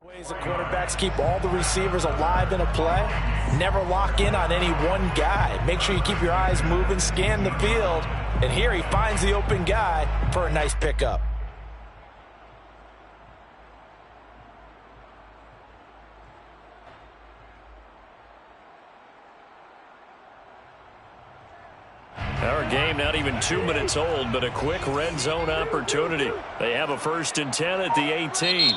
Ways the quarterbacks keep all the receivers alive in a play. Never lock in on any one guy. Make sure you keep your eyes moving, scan the field. And here he finds the open guy for a nice pickup. Our game not even 2 minutes old, but a quick red zone opportunity. They have a 1st and 10 at the 18.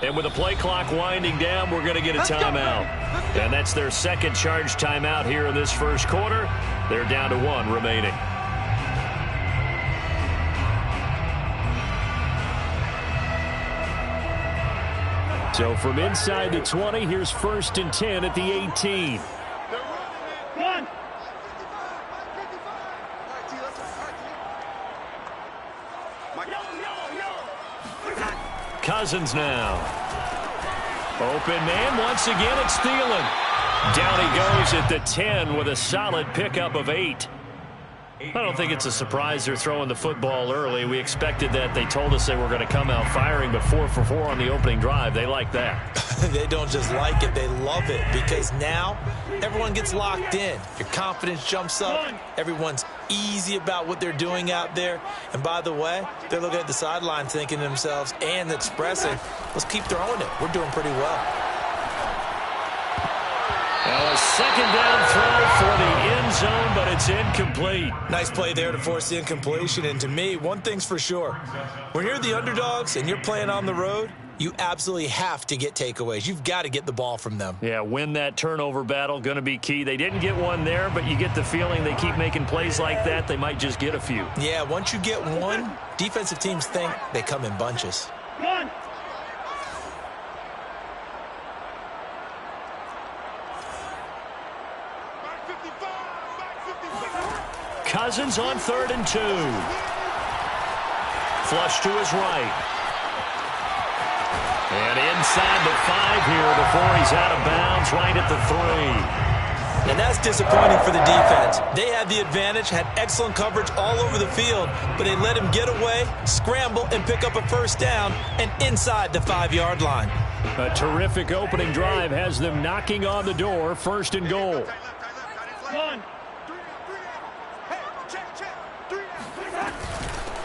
And with the play clock winding down, we're going to get a timeout. And that's their second charge timeout here in this first quarter. They're down to 1 remaining. So from inside the 20, here's 1st and 10 at the 18. Cousins now. Open man once again. It's Thielen. Down he goes at the 10 with a solid pickup of 8. I don't think it's a surprise they're throwing the football early. We expected that. They told us they were going to come out firing, but 4 for 4 on the opening drive. They like that. They don't just like it, they love it, because now everyone gets locked in. Your confidence jumps up. Everyone's easy about what they're doing out there. And by the way, they're looking at the sideline thinking to themselves and expressing, let's keep throwing it. We're doing pretty well. Now a second down throw for the end zone, but it's incomplete. Nice play there to force the incompletion. And to me, one thing's for sure. When you're the underdogs and you're playing on the road, you absolutely have to get takeaways. You've got to get the ball from them. Yeah, win that turnover battle, going to be key. They didn't get one there, but you get the feeling they keep making plays like that, they might just get a few. Yeah, once you get one, defensive teams think they come in bunches. Cousins on 3rd and 2. Flush to his right. And inside the 5 here before he's out of bounds, right at the 3. And that's disappointing for the defense. They had the advantage, had excellent coverage all over the field, but they let him get away, scramble, and pick up a 1st down, and inside the 5-yard line. A terrific opening drive has them knocking on the door, 1st and goal.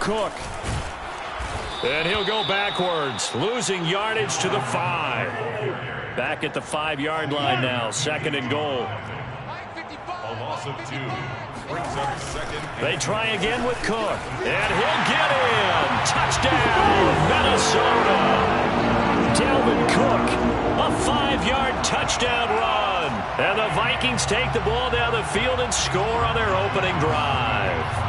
Cook. And he'll go backwards, losing yardage to the 5. Back at the 5-yard line now, 2nd and goal. A loss of 2. Brings up 2nd. They try again with Cook. And he'll get in. Touchdown, Minnesota. Dalvin Cook, a 5-yard touchdown run. And the Vikings take the ball down the field and score on their opening drive.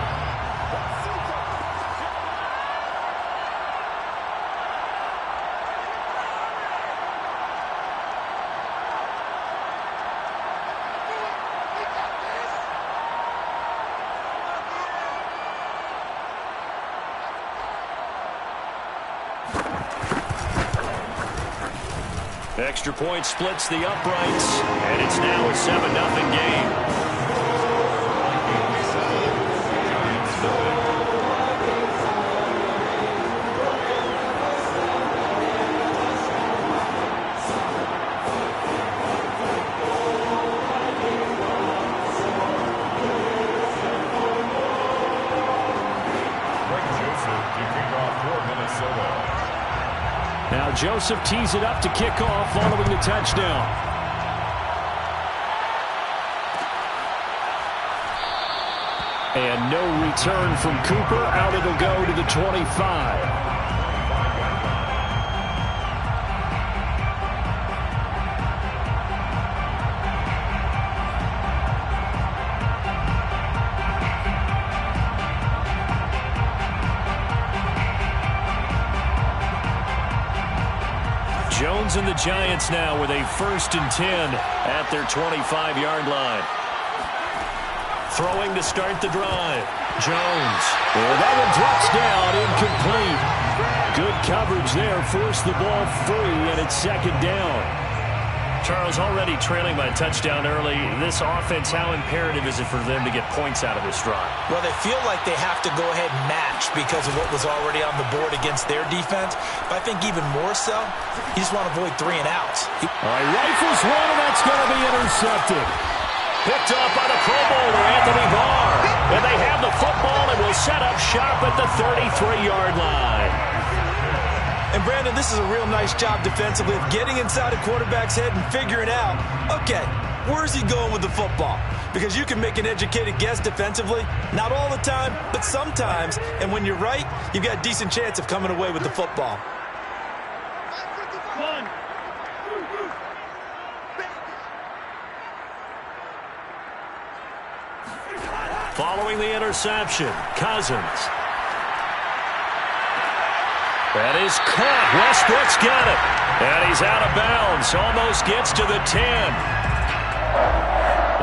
Extra point splits the uprights, and it's now a 7-0 game. Now Joseph tees it up to kick off following the touchdown. And no return from Cooper. Out it'll go to the 25. Jones and the Giants now with a 1st and 10 at their 25-yard line. Throwing to start the drive. Jones. Well, that one drops down, incomplete. Good coverage there. Forced the ball free, and it's 2nd down. Charles, already trailing by a touchdown early. This offense, how imperative is it for them to get points out of this drive? Well, they feel like they have to go ahead and match because of what was already on the board against their defense. But I think even more so, you just want to avoid 3 and outs. All right, rifles one, and that's going to be intercepted. Picked off by the Pro Bowler, Anthony Barr. And they have the football and will set up shop at the 33-yard line. And, Brandon, this is a real nice job defensively of getting inside a quarterback's head and figuring out, okay, where's he going with the football? Because you can make an educated guess defensively, not all the time, but sometimes. And when you're right, you've got a decent chance of coming away with the football. Following the interception, Cousins. That is caught. Westbrook's got it. And he's out of bounds. Almost gets to the 10.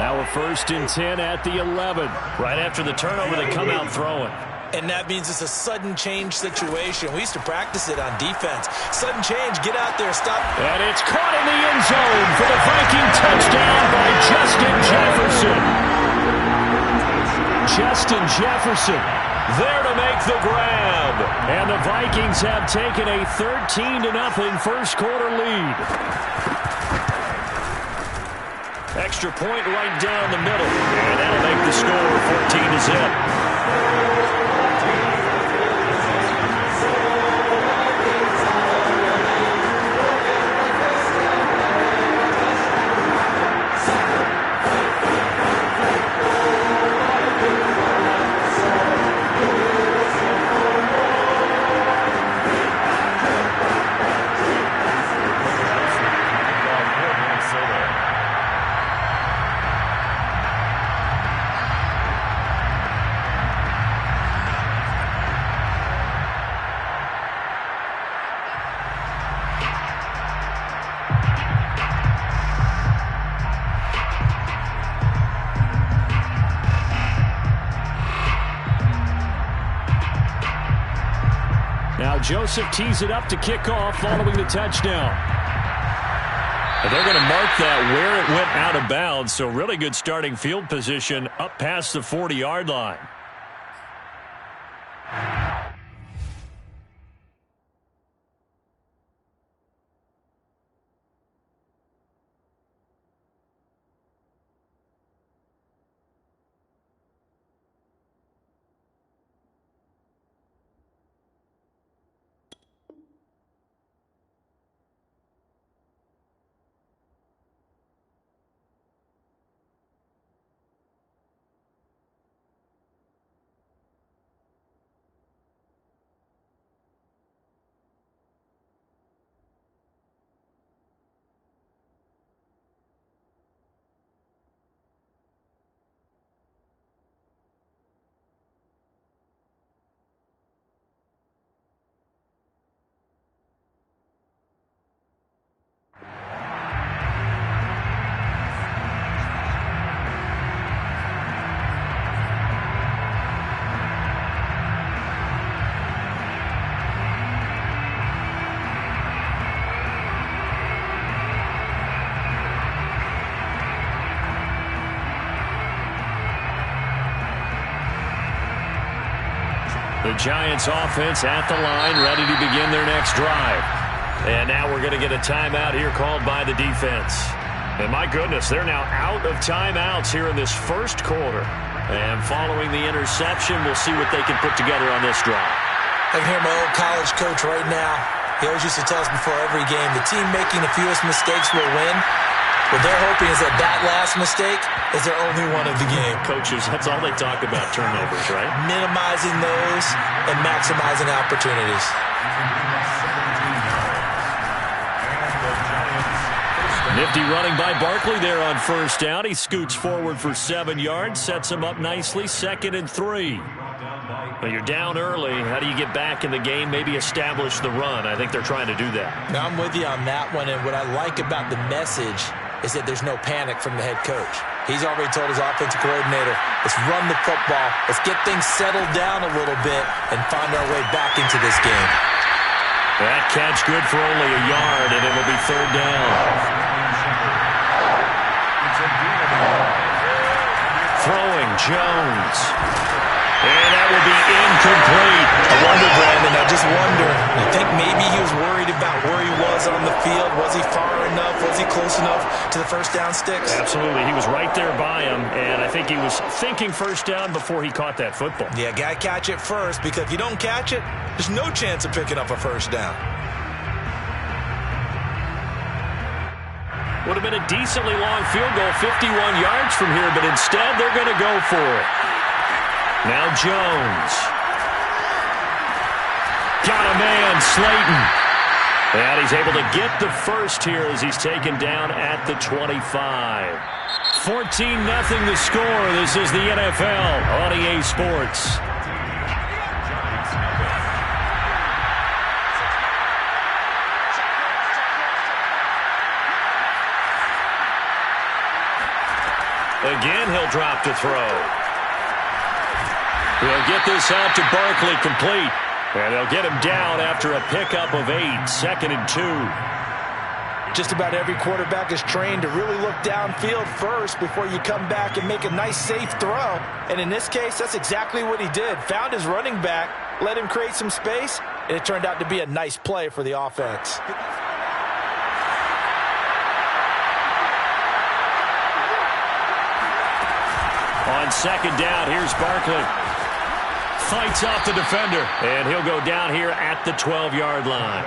Now a 1st and 10 at the 11. Right after the turnover, they come out throwing. And that means it's a sudden change situation. We used to practice it on defense. Sudden change, get out there, stop. And it's caught in the end zone for the Viking touchdown by Justin Jefferson. Justin Jefferson there to make the grab. And the Vikings have taken a 13-0 first quarter lead. Extra point right down the middle. And that'll make the score 14-0. Now Joseph tees it up to kick off following the touchdown. And they're going to mark that where it went out of bounds, so really good starting field position up past the 40-yard line. The Giants offense at the line, ready to begin their next drive. And now we're going to get a timeout here called by the defense. And my goodness, they're now out of timeouts here in this first quarter. And following the interception, we'll see what they can put together on this drive. I can hear my old college coach right now. He always used to tell us before every game, the team making the fewest mistakes will win. What they're hoping is that that last mistake is their only one of the game. Coaches, that's all they talk about, turnovers, right? Minimizing those and maximizing opportunities. Nifty running by Barkley there on first down. He scoots forward for 7 yards, sets him up nicely, 2nd and 3. But you're down early. How do you get back in the game, maybe establish the run? I think they're trying to do that. Now, I'm with you on that one, and what I like about the message is that there's no panic from the head coach. He's already told his offensive coordinator, let's run the football, let's get things settled down a little bit and find our way back into this game. That catch good for only a yard, and it will be 3rd down. Throwing Jones. And that will be incomplete. I wonder, Brandon, I just wonder, you think maybe he was worried about where he was on the field? Was he far enough? Was he close enough to the first down sticks? Absolutely. He was right there by him, and I think he was thinking first down before he caught that football. Yeah, got to catch it first, because if you don't catch it, there's no chance of picking up a first down. Would have been a decently long field goal, 51 yards from here, but instead they're going to go for it. Now Jones. Got a man, Slayton. And he's able to get the first here as he's taken down at the 25. 14-0 the score. This is the NFL on EA Sports. Again, he'll drop to throw. He'll get this out to Barkley, complete. And they'll get him down after a pickup of 8, 2nd and 2. Just about every quarterback is trained to really look downfield first before you come back and make a nice, safe throw. And in this case, that's exactly what he did. Found his running back, let him create some space, and it turned out to be a nice play for the offense. On 2nd down, here's Barkley. Fights off the defender, and he'll go down here at the 12-yard line.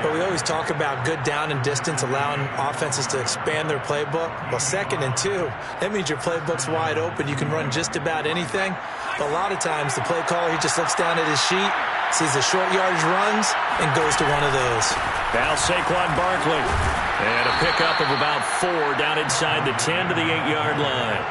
But we always talk about good down and distance, allowing offenses to expand their playbook. Well, 2nd and 2, that means your playbook's wide open. You can run just about anything. But a lot of times, the play caller, he just looks down at his sheet, sees the short yardage runs, and goes to one of those. Now Saquon Barkley. And a pickup of about 4 down inside the 10 to the 8-yard line.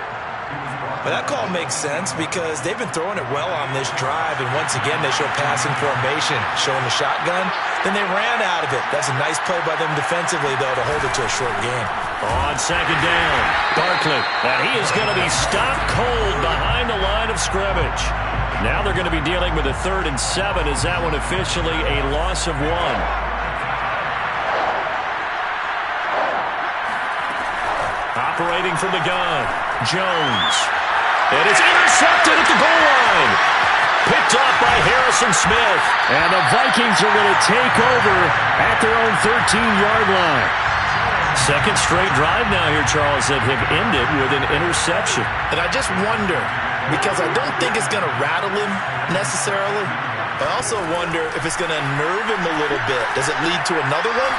Well, that call makes sense because they've been throwing it well on this drive, and once again they show passing formation, showing the shotgun. Then they ran out of it. That's a nice play by them defensively, though, to hold it to a short game. On 2nd down, Barkley. And he is going to be stopped cold behind the line of scrimmage. Now they're going to be dealing with a 3rd and 7. Is that one officially a loss of 1? Operating from the gun, Jones. And it's intercepted at the goal line. Picked off by Harrison Smith. And the Vikings are going to take over at their own 13-yard line. 2nd straight drive now here, Charles, that have ended with an interception. And I just wonder, because I don't think it's going to rattle him necessarily. I also wonder if it's going to nerve him a little bit. Does it lead to another one?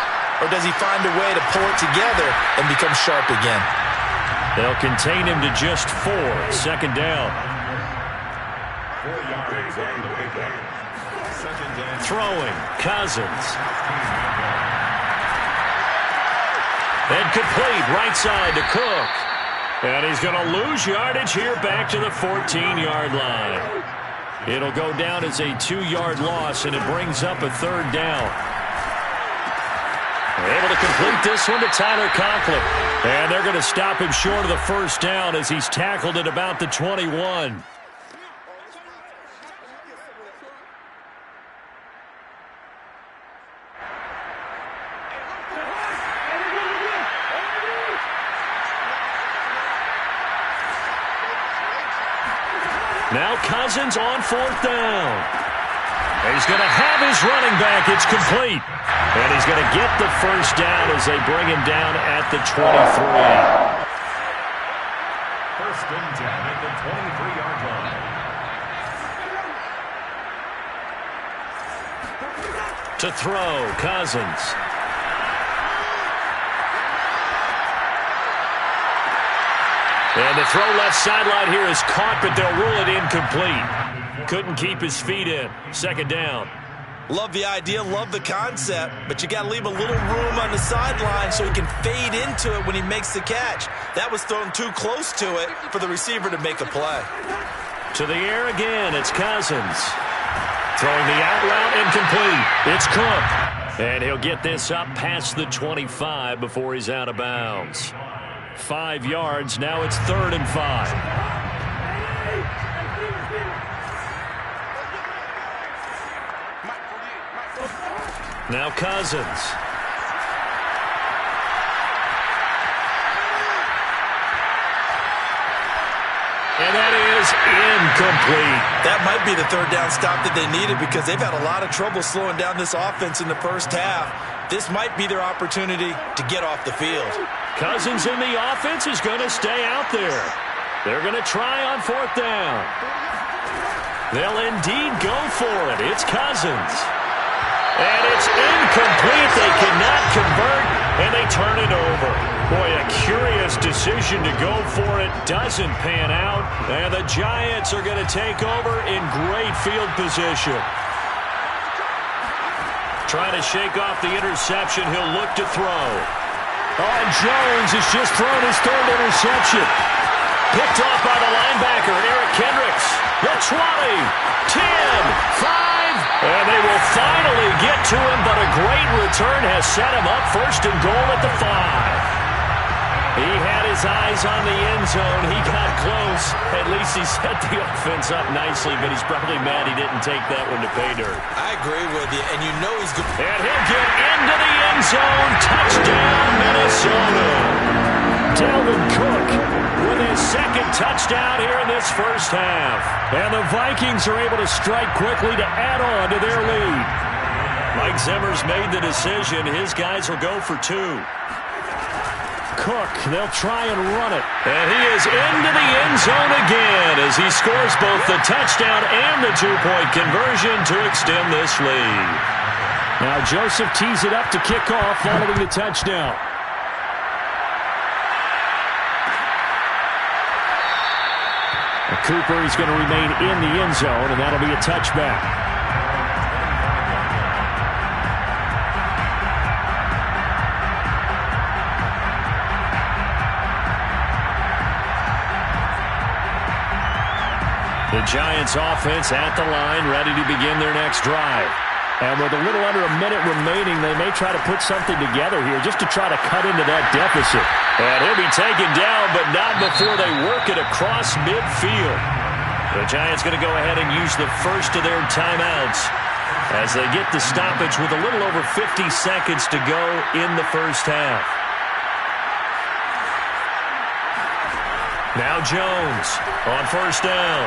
Or does he find a way to pull it together and become sharp again? They'll contain him to just 4. 2nd down. 4 yards on the pickup. 2nd down. Throwing, Cousins. And complete, right side to Cook. And he's going to lose yardage here back to the 14-yard line. It'll go down as a 2-yard loss, and it brings up a 3rd down. Able to complete this one to Tyler Conklin. And they're going to stop him short of the first down as he's tackled at about the 21. Now Cousins on 4th down. He's going to have his running back. It's complete. And he's going to get the first down as they bring him down at the 23. 1st and 10 at the 23-yard line. To throw, Cousins. And the throw left sideline here is caught, but they'll rule it incomplete. Couldn't keep his feet in. 2nd down. Love the idea, love the concept, but you got to leave a little room on the sideline so he can fade into it when he makes the catch. That was thrown too close to it for the receiver to make a play. To the air again, it's Cousins. Throwing the out route incomplete. It's Cook. And he'll get this up past the 25 before he's out of bounds. 5 yards, now it's 3rd and 5. Now Cousins. And that is incomplete. That might be the third down stop that they needed because they've had a lot of trouble slowing down this offense in the first half. This might be their opportunity to get off the field. Cousins in the offense is going to stay out there. They're going to try on fourth down. They'll indeed go for it. It's Cousins. And it's incomplete. They cannot convert, and they turn it over. Boy, a curious decision to go for it. Doesn't pan out, and the Giants are going to take over in great field position. Trying to shake off the interception. He'll look to throw. Oh, Jones has just thrown his third interception. Picked off by the linebacker, Eric Kendricks. The 20, 10, 5, and they will finally get to him, but a great return has set him up first and goal at the 5. He had his eyes on the end zone. He got close. At least he set the offense up nicely, but he's probably mad he didn't take that one to pay dirt. I agree with you, and you know he's good. And he'll get into the end zone. Touchdown, Minnesota. Dalvin Cook with his second touchdown here in this first half. And the Vikings are able to strike quickly to add on to their lead. Mike Zimmer's made the decision. His guys will go for 2. Cook, they'll try and run it. And he is into the end zone again as he scores both the touchdown and the 2-point conversion to extend this lead. Now Joseph tees it up to kick off following the touchdown. Cooper is going to remain in the end zone, and that'll be a touchback. The Giants offense at the line, ready to begin their next drive. And with a little under a minute remaining, they may try to put something together here just to try to cut into that deficit. And he'll be taken down, but not before they work it across midfield. The Giants going to go ahead and use the first of their timeouts as they get the stoppage with a little over 50 seconds to go in the first half. Now Jones on first down.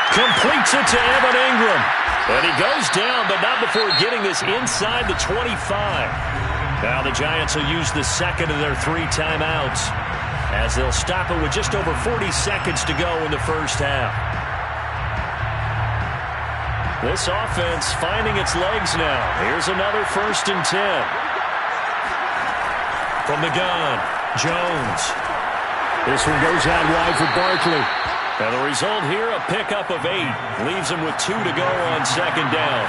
Completes it to Evan Ingram. And he goes down, but not before getting this inside the 25. Now the Giants will use the second of their 3 timeouts as they'll stop it with just over 40 seconds to go in the first half. This offense finding its legs now. Here's another 1st and 10. From the gun, Jones. This one goes out wide for Barkley. And the result here, a pickup of 8. Leaves him with 2 to go on second down.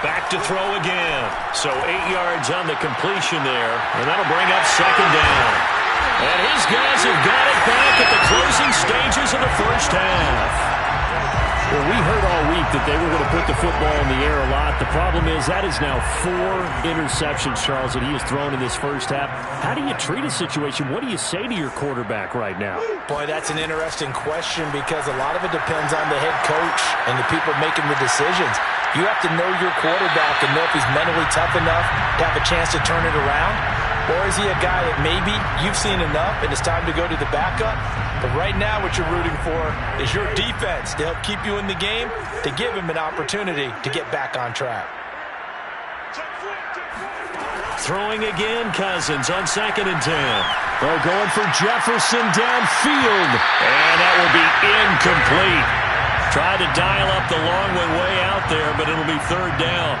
Back to throw again. So 8 yards on the completion there. And that'll bring up second down. And his guys have got it back at the closing stages of the first half. Well, we heard all week that they were going to put the football in the air a lot. The problem is that is now 4 interceptions, Charles, that he has thrown in this first half. How do you treat a situation? What do you say to your quarterback right now? Boy, that's an interesting question because a lot of it depends on the head coach and the people making the decisions. You have to know your quarterback and know if he's mentally tough enough to have a chance to turn it around. Or is he a guy that maybe you've seen enough and it's time to go to the backup? But right now what you're rooting for is your defense to help keep you in the game, to give him an opportunity to get back on track. Throwing again, Cousins on 2nd and 10. They're going for Jefferson downfield. And that will be incomplete. Tried to dial up the long one way out there, but it'll be 3rd down.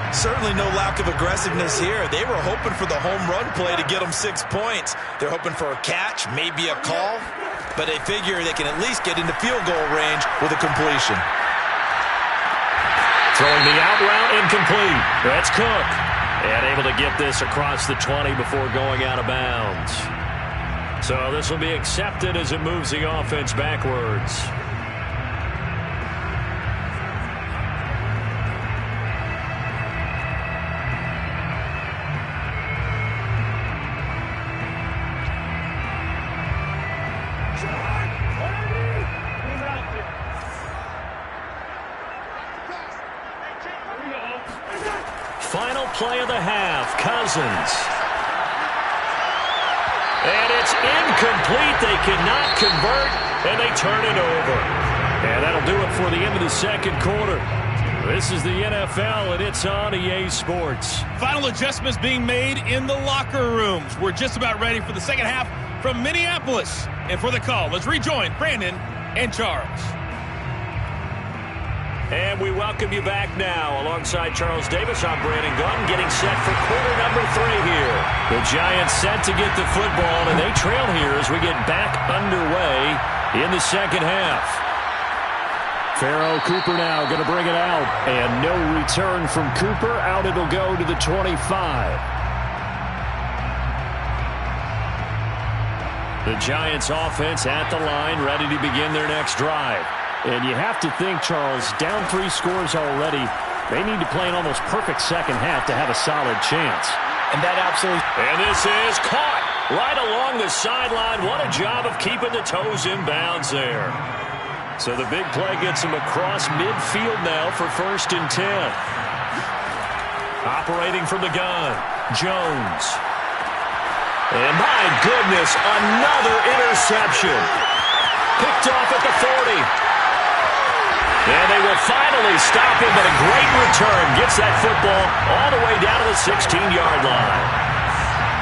Certainly no lack of aggressiveness here. They were hoping for the home run play to get them 6 points. They're hoping for a catch, maybe a call, but they figure they can at least get into field goal range with a completion. Throwing the out route incomplete. That's Cook. And able to get this across the 20 before going out of bounds. So this will be accepted as it moves the offense backwards. Final play of the half, Cousins. And it's incomplete. They cannot convert, and they turn it over. And that'll do it for the end of the second quarter. This is the NFL, and it's on EA Sports. Final adjustments being made in the locker rooms. We're just about ready for the second half from Minneapolis. And for the call, let's rejoin Brandon and Charles. And we welcome you back now. Alongside Charles Davis, I'm Brandon Gunn, getting set for quarter number 3 here. The Giants set to get the football, and they trail here as we get back underway in the second half. Pharoh Cooper now going to bring it out. And no return from Cooper. Out it'll go to the 25. The Giants offense at the line, ready to begin their next drive. And you have to think, Charles, down 3 scores already. They need to play an almost perfect second half to have a solid chance. And that absolutely... And this is caught right along the sideline. What a job of keeping the toes in bounds there. So the big play gets him across midfield now for 1st and 10. Operating from the gun, Jones. And my goodness, another interception. Picked off at the 40. And they will finally stop him, but a great return gets that football all the way down to the 16-yard line.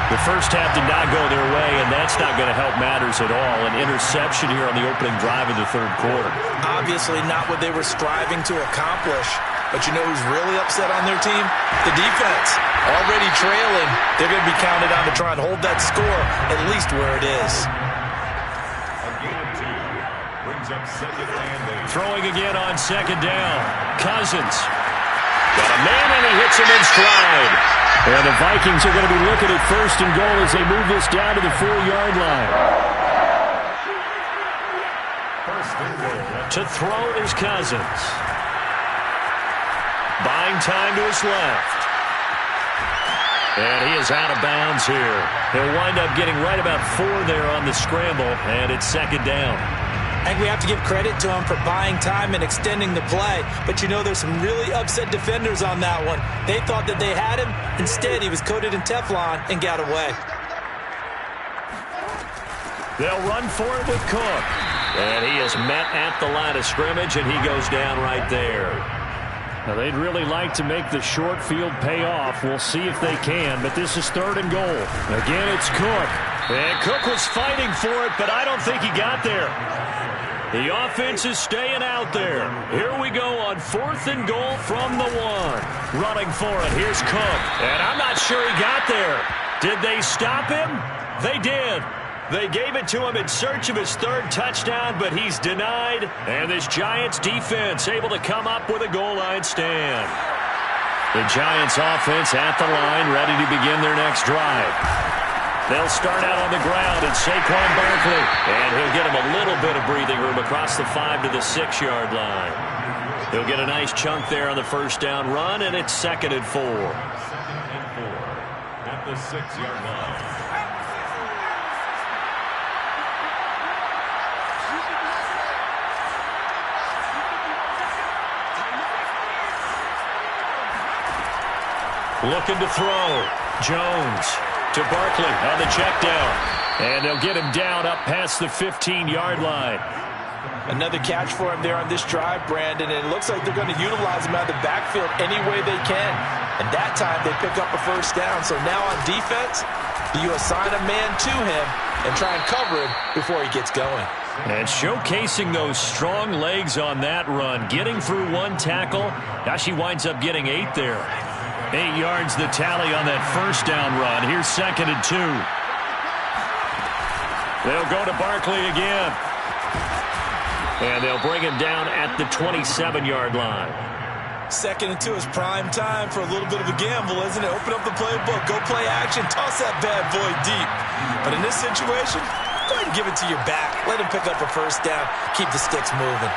The first half did not go their way, and that's not going to help matters at all. An interception here on the opening drive of the third quarter. Obviously not what they were striving to accomplish. But you know who's really upset on their team? The defense. Already trailing. They're going to be counted on to try and hold that score at least where it is. Throwing again on second down. Cousins. Got a man, and he hits him in stride. And the Vikings are going to be looking at 1st and goal as they move this down to the 4-yard line. To throw is Cousins. Buying time to his left. And he is out of bounds here. He'll wind up getting right about 4 there on the scramble, and it's second down. I think we have to give credit to him for buying time and extending the play. But, you know, there's some really upset defenders on that one. They thought that they had him. Instead, he was coated in Teflon and got away. They'll run for it with Cook. And he is met at the line of scrimmage, and he goes down right there. Now, they'd really like to make the short field pay off. We'll see if they can, but this is 3rd and goal. Again, it's Cook. And Cook was fighting for it, but I don't think he got there. The offense is staying out there. Here we go on 4th and goal from the 1. Running for it. Here's Cook. And I'm not sure he got there. Did they stop him? They did. They gave it to him in search of his 3rd touchdown, but he's denied. And this Giants defense able to come up with a goal line stand. The Giants offense at the line, ready to begin their next drive. They'll start out on the ground, and Saquon Barkley. And he'll get him a little bit of breathing room across the 5 to the 6-yard line. He'll get a nice chunk there on the 1st down run, and it's 2nd and 4. At the 6-yard line. Looking to throw. Jones to Barkley on the check down. And they'll get him down up past the 15-yard line. Another catch for him there on this drive, Brandon. And it looks like they're going to utilize him out of the backfield any way they can. And that time they pick up a 1st down. So now on defense, you assign a man to him and try and cover him before he gets going. And showcasing those strong legs on that run. Getting through 1 tackle. Gosh, he winds up getting 8 there. 8 yards the tally on that 1st down run. Here's 2nd and 2. They'll go to Barkley again. And they'll bring him down at the 27-yard line. 2nd and 2 is prime time for a little bit of a gamble, isn't it? Open up the playbook, go play action, toss that bad boy deep. But in this situation, go ahead and give it to your back. Let him pick up a 1st down, keep the sticks moving.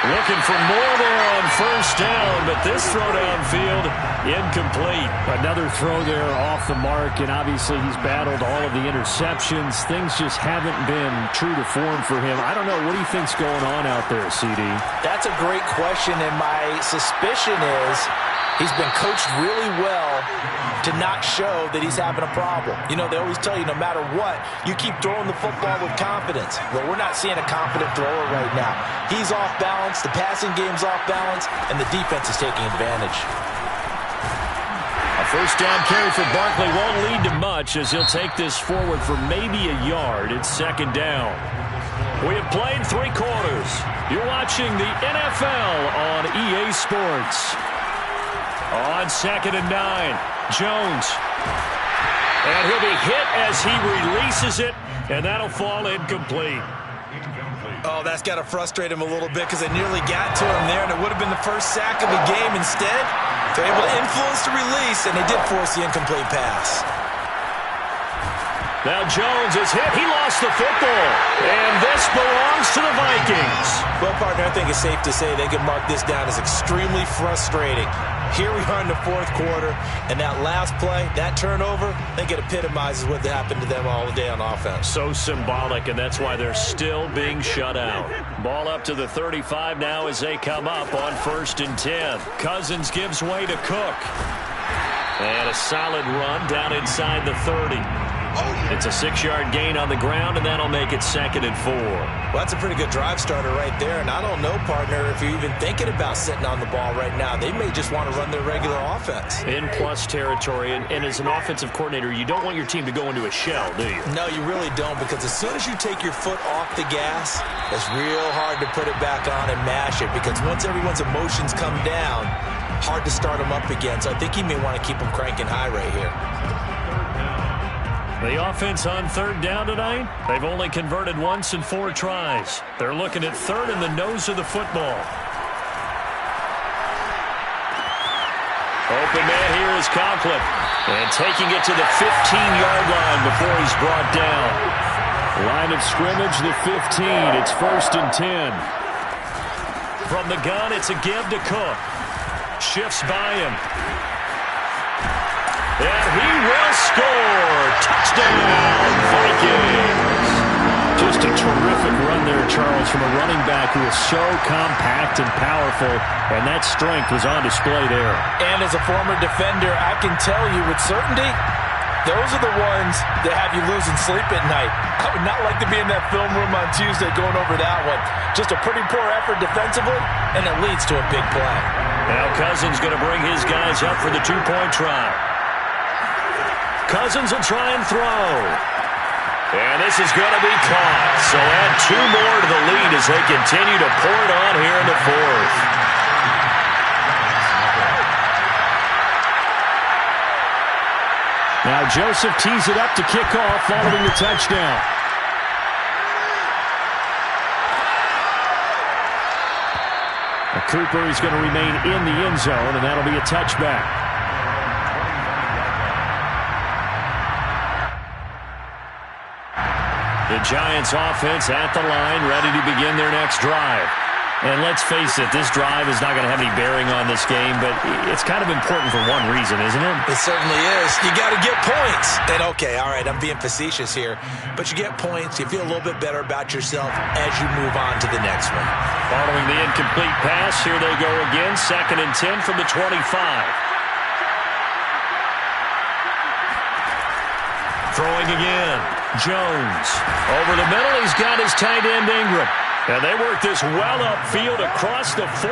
Looking for more there on 1st down, but this throw downfield incomplete. Another throw there off the mark, and obviously he's battled all of the interceptions. Things just haven't been true to form for him. I don't know. What do you think's going on out there, CD? That's a great question, and my suspicion is He's been coached really well to not show that he's having a problem. You know, they always tell you no matter what, you keep throwing the football with confidence. Well, we're not seeing a confident thrower right now. He's off balance, the passing game's off balance, and the defense is taking advantage. A first down carry for Barkley won't lead to much as he'll take this forward for maybe a yard. It's second down. We have played 3 quarters. You're watching the NFL on EA Sports. On 2nd and 9, Jones. And he'll be hit as he releases it, and that'll fall incomplete. Oh, that's got to frustrate him a little bit because they nearly got to him there, and it would have been the first sack of the game. Instead, they're able to influence the release, and they did force the incomplete pass. Now Jones is hit. He lost the football, and this belongs to the Vikings. Well, partner, I think it's safe to say they can mark this down as extremely frustrating. Here we are in the 4th quarter, and that last play, that turnover, I think it epitomizes what happened to them all day on offense. So symbolic, and that's why they're still being shut out. Ball up to the 35 now as they come up on 1st and 10. Cousins gives way to Cook. And a solid run down inside the 30. It's a 6-yard gain on the ground, and that'll make it 2nd and 4. Well, that's a pretty good drive starter right there, and I don't know, partner, if you're even thinking about sitting on the ball right now. They may just want to run their regular offense. In plus territory, and as an offensive coordinator, you don't want your team to go into a shell, do you? No, you really don't, because as soon as you take your foot off the gas, it's real hard to put it back on and mash it, because once everyone's emotions come down, hard to start them up again. So I think he may want to keep them cranking high right here. The offense on 3rd down tonight, they've only converted once in 4 tries. They're looking at 3rd in the nose of the football. Open man here is Conklin. And taking it to the 15-yard line before he's brought down. Line of scrimmage, the 15. It's 1st and 10. From the gun, it's a give to Cook. Shifts by him. And he will score. Touchdown, Vikings. Just a terrific run there, Charles, from a running back who is so compact and powerful, and that strength was on display there. And as a former defender, I can tell you with certainty, those are the ones that have you losing sleep at night. I would not like to be in that film room on Tuesday going over that one. Just a pretty poor effort defensively, and it leads to a big play. Now Cousins going to bring his guys up for the 2-point try. Cousins will try and throw. And this is going to be caught. So add 2 more to the lead as they continue to pour it on here in the 4th. Now Joseph tees it up to kick off following the touchdown. Cooper is going to remain in the end zone, and that'll be a touchback. The Giants offense at the line, ready to begin their next drive. And let's face it, this drive is not going to have any bearing on this game, but it's kind of important for one reason, isn't it? It certainly is. You got to get points. And okay, all right, I'm being facetious here, but you get points, you feel a little bit better about yourself as you move on to the next one. Following the incomplete pass, here they go again, 2nd and 10 from the 25. Throwing again. Jones. Over the middle, he's got his tight end Ingram. And they work this well upfield across the 45.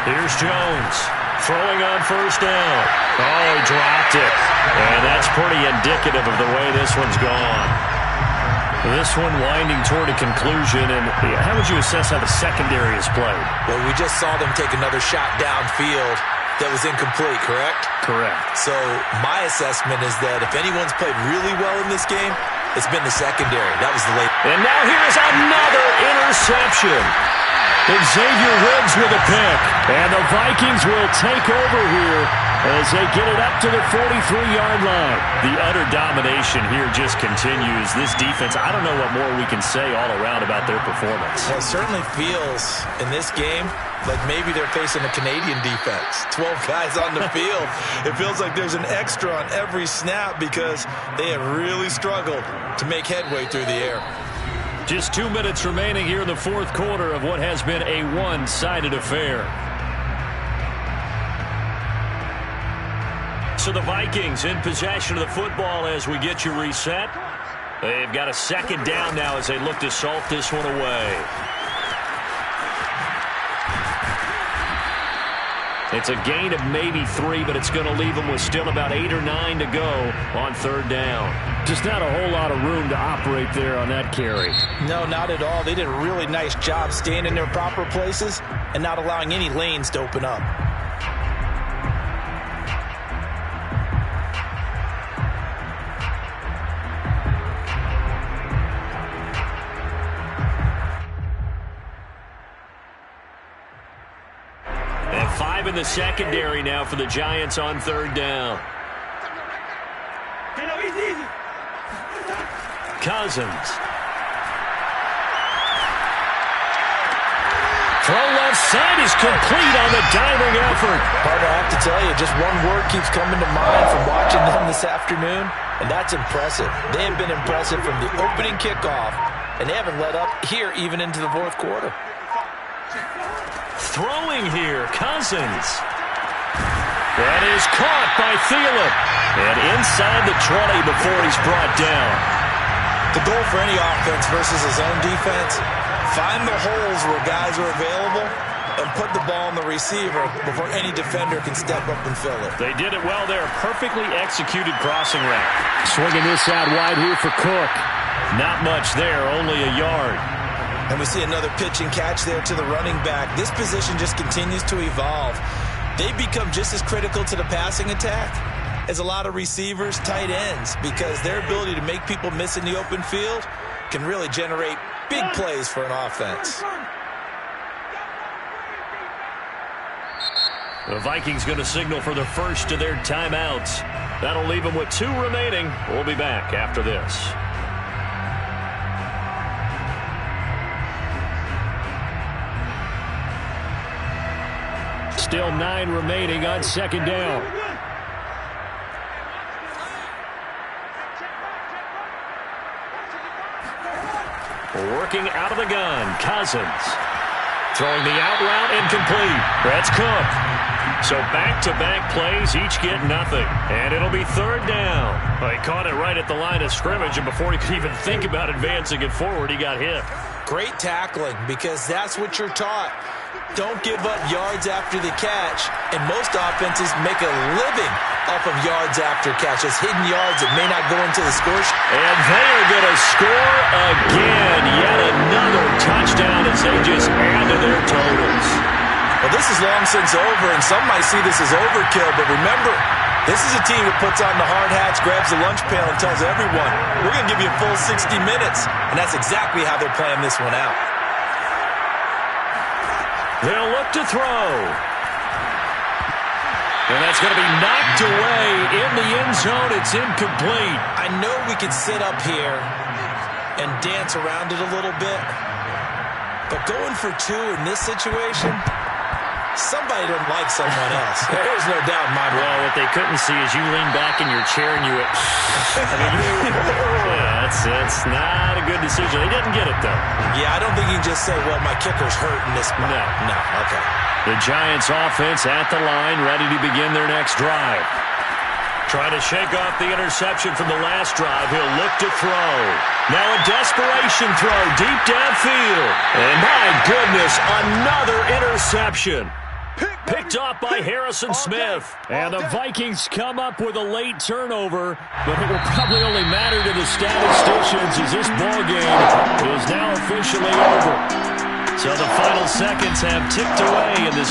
Here's Jones. Throwing on 1st down. Oh, he dropped it. And that's pretty indicative of the way this one's gone. This one winding toward a conclusion. And how would you assess how the secondary has played? Well, we just saw them take another shot downfield that was incomplete, correct? Correct. So my assessment is that if anyone's played really well in this game, it's been the secondary. That was the late. And now here's another interception. Xavier Woods with a pick. And the Vikings will take over here as they get it up to the 43-yard line. The utter domination here just continues. This defense, I don't know what more we can say all around about their performance. Well, it certainly feels in this game like maybe they're facing a Canadian defense. 12 guys on the field. It feels like there's an extra on every snap because they have really struggled to make headway through the air. Just 2 minutes remaining here in the fourth quarter of what has been a one-sided affair. So the Vikings in possession of the football as we get you reset. They've got a second down now as they look to salt this one away. It's a gain of maybe 3, but it's going to leave them with still about 8 or 9 to go on third down. Just not a whole lot of room to operate there on that carry. No, not at all. They did a really nice job staying in their proper places and not allowing any lanes to open up. And 5 in the secondary now for the Giants on third down. Cousins. Throw left side is complete on the diving effort. Partner, I have to tell you, just one word keeps coming to mind from watching them this afternoon, and that's impressive. They have been impressive from the opening kickoff, and they haven't let up here even into the fourth quarter. Throwing here, Cousins. That is caught by Thielen. And inside the 20 before he's brought down. The goal for any offense versus his own defense, find the holes where guys are available and put the ball on the receiver before any defender can step up and fill it. They did it well there. Perfectly executed crossing route. Swinging this out wide here for Cook. Not much there, only a yard. And we see another pitch and catch there to the running back. This position just continues to evolve. They become just as critical to the passing attack as a lot of receivers, tight ends, because their ability to make people miss in the open field can really generate big plays for an offense. The Vikings going to signal for the first of their timeouts. That'll leave them with 2 remaining. We'll be back after this. Still 9 remaining on second down. Working out of the gun, Cousins. Throwing the out route incomplete. That's Cook. So back-to-back plays, each get nothing. And it'll be third down. Well, he caught it right at the line of scrimmage, and before he could even think about advancing it forward, he got hit. Great tackling, because that's what you're taught. Don't give up yards after the catch, and most offenses make a living off of yards after catch. It's hidden yards that may not go into the score sheet. And they are going to score again. Yet another touchdown as they just add to their totals. Well, this is long since over, and some might see this as overkill, but remember, this is a team that puts on the hard hats, grabs the lunch pail, and tells everyone, we're going to give you a full 60 minutes, and that's exactly how they're playing this one out. They'll look to throw. And that's going to be knocked away in the end zone. It's incomplete. I know we could sit up here and dance around it a little bit, but going for 2 in this situation, somebody doesn't like someone else. There's no doubt in my mind. Well, what they couldn't see is you lean back in your chair and you went, yeah, that's not a good decision. They didn't get it, though. Yeah, I don't think you can just say, well, my kicker's hurt in this spot. No, okay. The Giants offense at the line, ready to begin their next drive. Trying to shake off the interception from the last drive. He'll look to throw. Now a desperation throw deep downfield. And my goodness, another interception. Picked off by Harrison Smith. And the Vikings come up with a late turnover, but it will probably only matter to the statisticians as this ballgame is now officially over. So the final seconds have ticked away in this